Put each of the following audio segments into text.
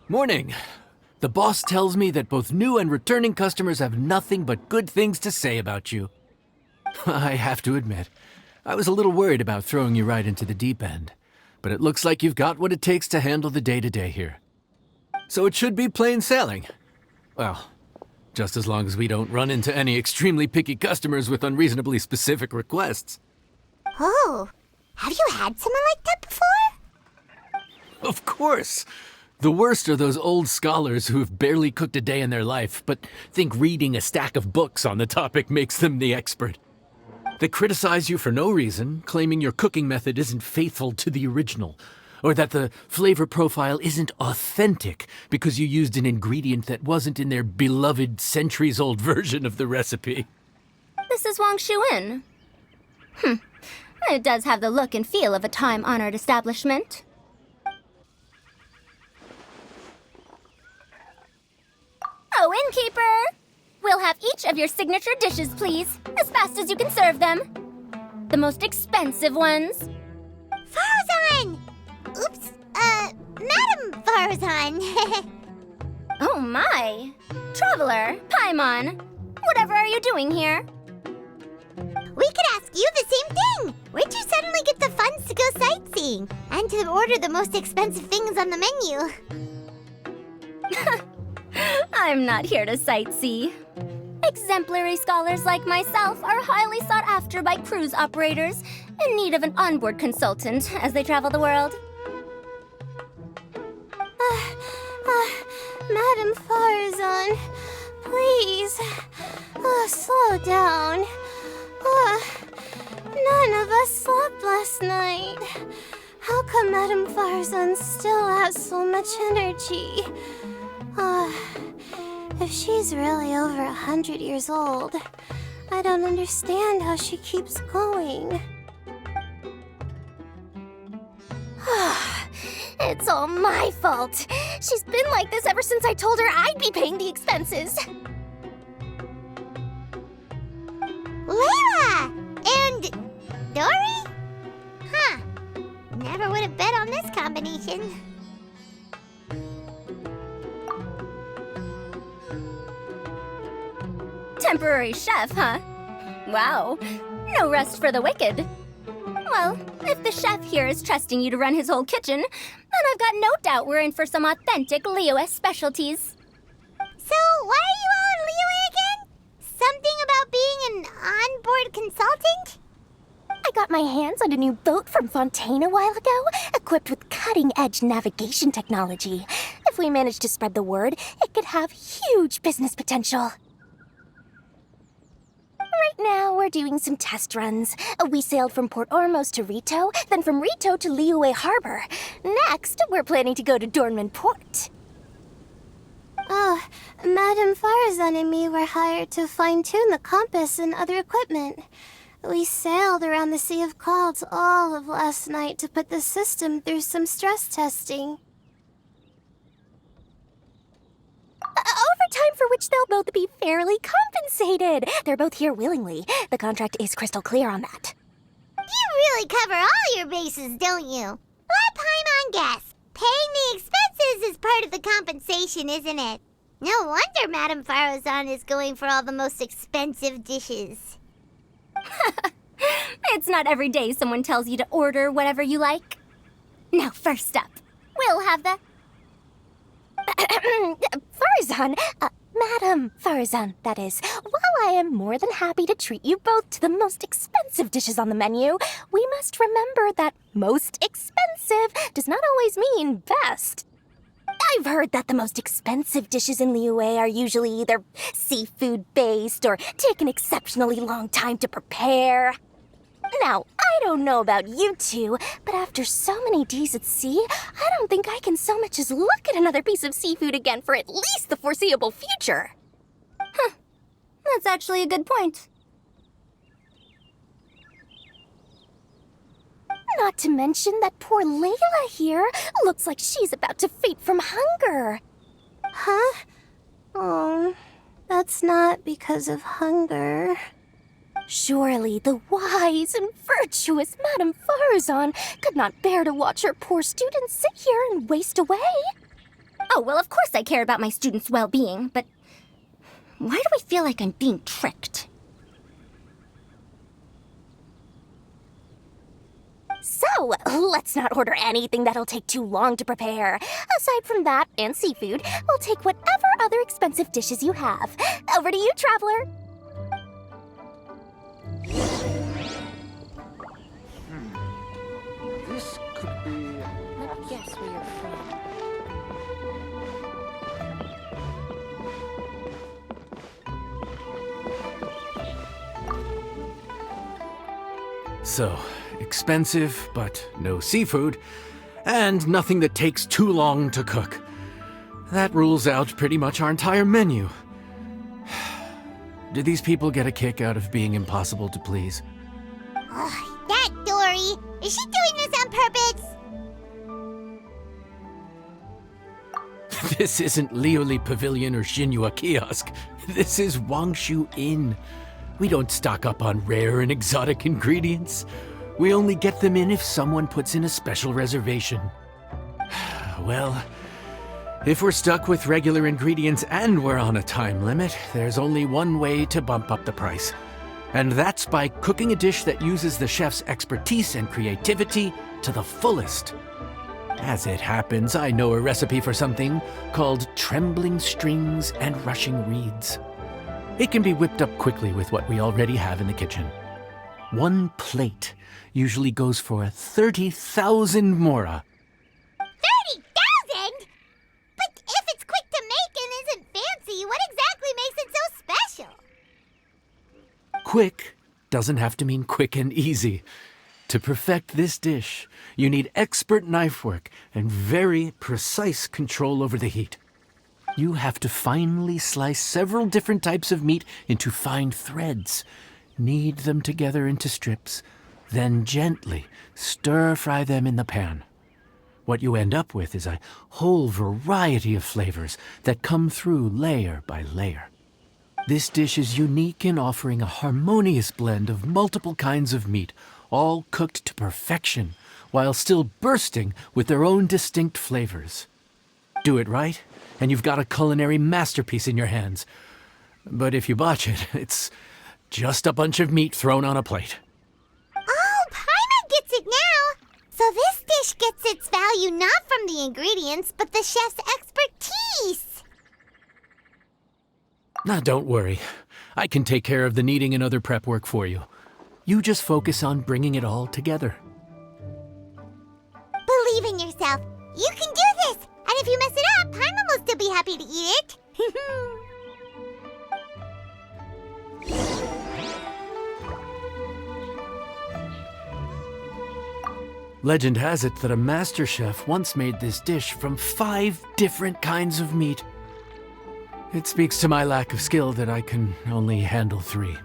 Morning. The boss tells me that both new and returning customers have nothing but good things to say about you. I have to admit, I was a little worried about throwing you right into the deep end, but it looks like you've got what it takes to handle the day-to-day here. So it should be plain sailing. Well, just as long as we don't run into any extremely picky customers with unreasonably specific requests. Oh, have you had someone like that before? Of course! The worst are those old scholars who've barely cooked a day in their life, but think reading a stack of books on the topic makes them the expert. They criticize you for no reason, claiming your cooking method isn't faithful to the original, or that the flavor profile isn't authentic because you used an ingredient that wasn't in their beloved centuries-old version of the recipe. This is Wangshu Inn. It does have the look and feel of a time-honored establishment. Oh, innkeeper! We'll have each of your signature dishes, please, as fast as you can serve them. The most expensive ones. Farazan! Oops, Madam Farazan. Oh my! Traveler, Paimon, whatever are you doing here? We could ask you the same thing! Where'd you suddenly get the funds to go sightseeing? And to order the most expensive things on the menu? I'm not here to sightsee. Exemplary scholars like myself are highly sought after by cruise operators in need of an onboard consultant as they travel the world. Madam Farazan, please, slow down. None of us slept last night. How come Madam Farazan still has so much energy? If she's really over 100 years old, I don't understand how she keeps going. It's all my fault. She's been like this ever since I told her I'd be paying the expenses. Layla! And Dory? Huh. Never would have bet on this combination. Temporary chef, huh? Wow. No rest for the wicked. Well, if the chef here is trusting you to run his whole kitchen, then I've got no doubt we're in for some authentic Liyue specialties. So, why are you all in Liyue again? Something about being an onboard consultant? I got my hands on a new boat from Fontaine a while ago, equipped with cutting-edge navigation technology. If we manage to spread the word, it could have huge business potential. Right now, we're doing some test runs. We sailed from Port Ormos to Rito, then from Rito to Liyue Harbor. Next, we're planning to go to Dornman Port. Oh, Madam Farazan and me were hired to fine-tune the compass and other equipment. We sailed around the Sea of Clouds all of last night to put the system through some stress testing. Overtime for which they'll both be fairly compensated. They're both here willingly. The contract is crystal clear on that. You really cover all your bases, don't you? Let Paimon guess. Paying the expenses is part of the compensation, isn't it? No wonder Madam Farazan is going for all the most expensive dishes. It's not every day someone tells you to order whatever you like. Now, first up, we'll have the... Farazan, Madam Farazan, that is. While I am more than happy to treat you both to the most expensive dishes on the menu, we must remember that most expensive does not always mean best. I've heard that the most expensive dishes in Liyue are usually either seafood-based or take an exceptionally long time to prepare. Now, I don't know about you two, but after so many days at sea, I don't think I can so much as look at another piece of seafood again for at least the foreseeable future. Huh. That's actually a good point. Not to mention that poor Layla here looks like she's about to faint from hunger. Huh? Oh, that's not because of hunger. Surely the wise and virtuous Madame Farazan could not bear to watch her poor students sit here and waste away. Oh, well, of course I care about my students' well-being, but why do I feel like I'm being tricked? So, let's not order anything that'll take too long to prepare. Aside from that and seafood, we'll take whatever other expensive dishes you have. Over to you, traveler. This could be... Let me guess where you're from. So, expensive, but no seafood, and nothing that takes too long to cook. That rules out pretty much our entire menu. Do these people get a kick out of being impossible to please? That Dory! Is she doing this on purpose? This isn't Lioli Pavilion or Xinhua Kiosk. This is Wangshu Inn. We don't stock up on rare and exotic ingredients. We only get them in if someone puts in a special reservation. Well, if we're stuck with regular ingredients and we're on a time limit, there's only one way to bump up the price. And that's by cooking a dish that uses the chef's expertise and creativity to the fullest. As it happens, I know a recipe for something called trembling strings and rushing reeds. It can be whipped up quickly with what we already have in the kitchen. One plate usually goes for 30,000 mora. 30,000? But if it's quick to make and isn't fancy, what exactly makes it so special? Quick doesn't have to mean quick and easy. To perfect this dish, you need expert knife work and very precise control over the heat. You have to finely slice several different types of meat into fine threads, knead them together into strips, then gently stir-fry them in the pan. What you end up with is a whole variety of flavors that come through layer by layer. This dish is unique in offering a harmonious blend of multiple kinds of meat, all cooked to perfection, while still bursting with their own distinct flavors. Do it right, and you've got a culinary masterpiece in your hands. But if you botch it, it's just a bunch of meat thrown on a plate. Oh, Paimon gets it now! So this dish gets its value not from the ingredients, but the chef's expertise! Now, don't worry. I can take care of the kneading and other prep work for you. You just focus on bringing it all together. Believe in yourself. You can do this! And if you mess it up, Paimon will still be happy to eat it. Legend has it that a master chef once made this dish from 5 different kinds of meat. It speaks to my lack of skill that I can only handle 3.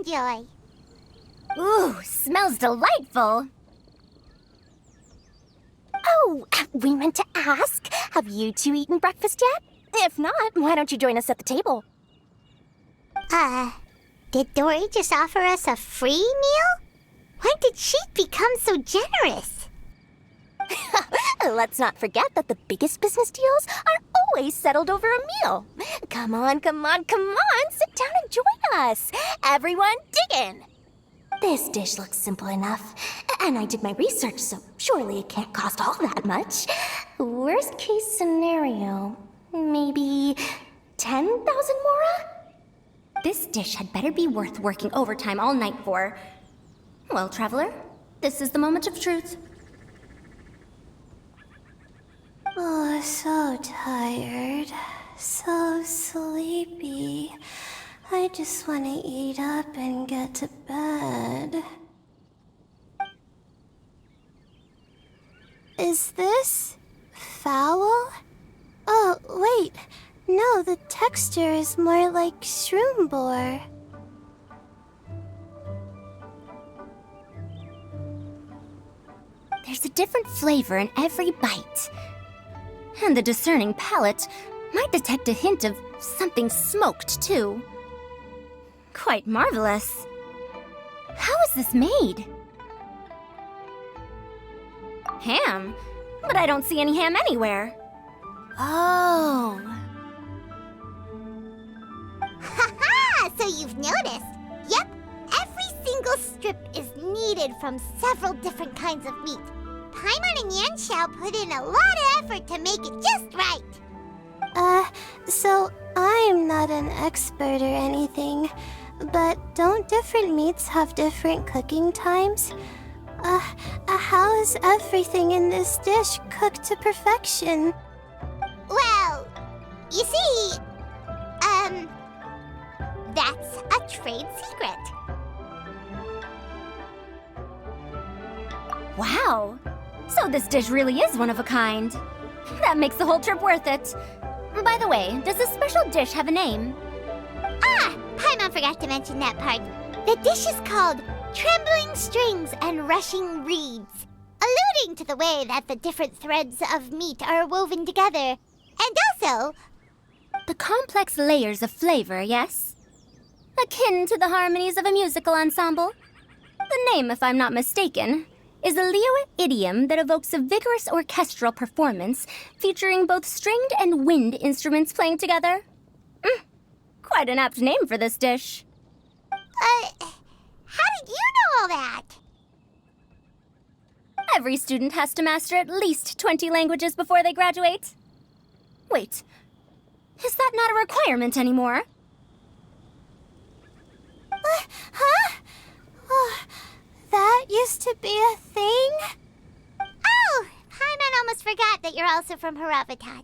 enjoy. Ooh, smells delightful. Oh, we meant to ask, have you two eaten breakfast yet? If not, why don't you join us at the table? Did Dory just offer us a free meal? When did she become so generous? Let's not forget that the biggest business deals are always settled over a meal. Come on, come on, come on, sit down and join us. Everyone, dig in. This dish looks simple enough, and I did my research, so surely it can't cost all that much. Worst case scenario, maybe 10,000 mora? This dish had better be worth working overtime all night for. Well, traveler, this is the moment of truth. Oh, so tired. So sleepy. I just want to eat up and get to bed. Is this foul? Oh, wait. No, the texture is more like shroom boar. There's a different flavor in every bite. And the discerning palate might detect a hint of something smoked, too. Quite marvelous. How is this made? Ham? But I don't see any ham anywhere. Oh. Haha! So you've noticed? Yep, every single strip is kneaded from several different kinds of meat. Paimon and Yanxiao put in a lot of effort to make it just right. So I'm not an expert or anything, but don't different meats have different cooking times? How is everything in this dish cooked to perfection? Well, you see, that's a trade secret. Wow. So this dish really is one of a kind. That makes the whole trip worth it. By the way, does this special dish have a name? Paimon forgot to mention that part. The dish is called Trembling Strings and Rushing Reeds, alluding to the way that the different threads of meat are woven together. And also, The complex layers of flavor, yes? Akin to the harmonies of a musical ensemble? The name, if I'm not mistaken, is a Liyue idiom that evokes a vigorous orchestral performance featuring both stringed and wind instruments playing together. Quite an apt name for this dish. how did you know all that? Every student has to master at least 20 languages before they graduate. Wait, is that not a requirement anymore? Huh? Oh, that used to be a thing? Oh, Paimon almost forgot that you're also from Haravatat.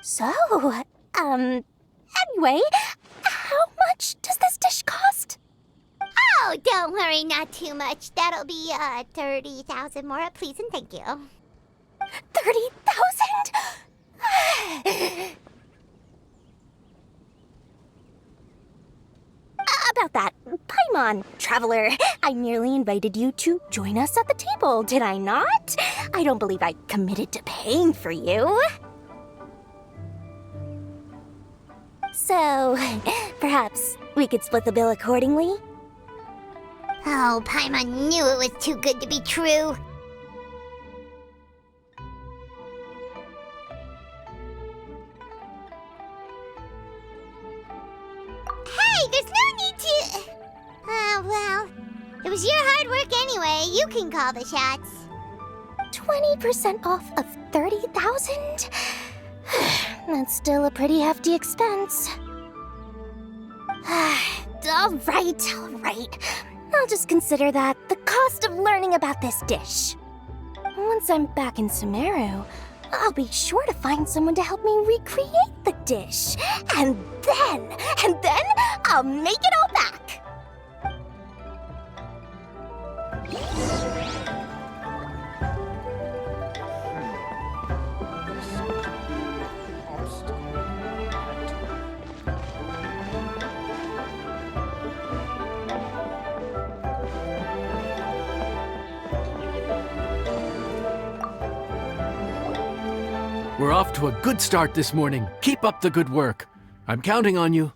So, anyway, how much does this dish cost? Oh, don't worry, not too much. That'll be, 30,000 more, please and thank you. 30,000? About that, Paimon, traveler, I merely invited you to join us at the table, did I not? I don't believe I committed to paying for you. So, perhaps we could split the bill accordingly? Oh, Paimon knew it was too good to be true. Hey, there's no need to... well, it was your hard work anyway. You can call the shots. 20% off of 30,000? That's still a pretty hefty expense. All right. I'll just consider that the cost of learning about this dish. Once I'm back in Sumeru, I'll be sure to find someone to help me recreate the dish. And then I'll make it all back. We're off to a good start this morning. Keep up the good work. I'm counting on you.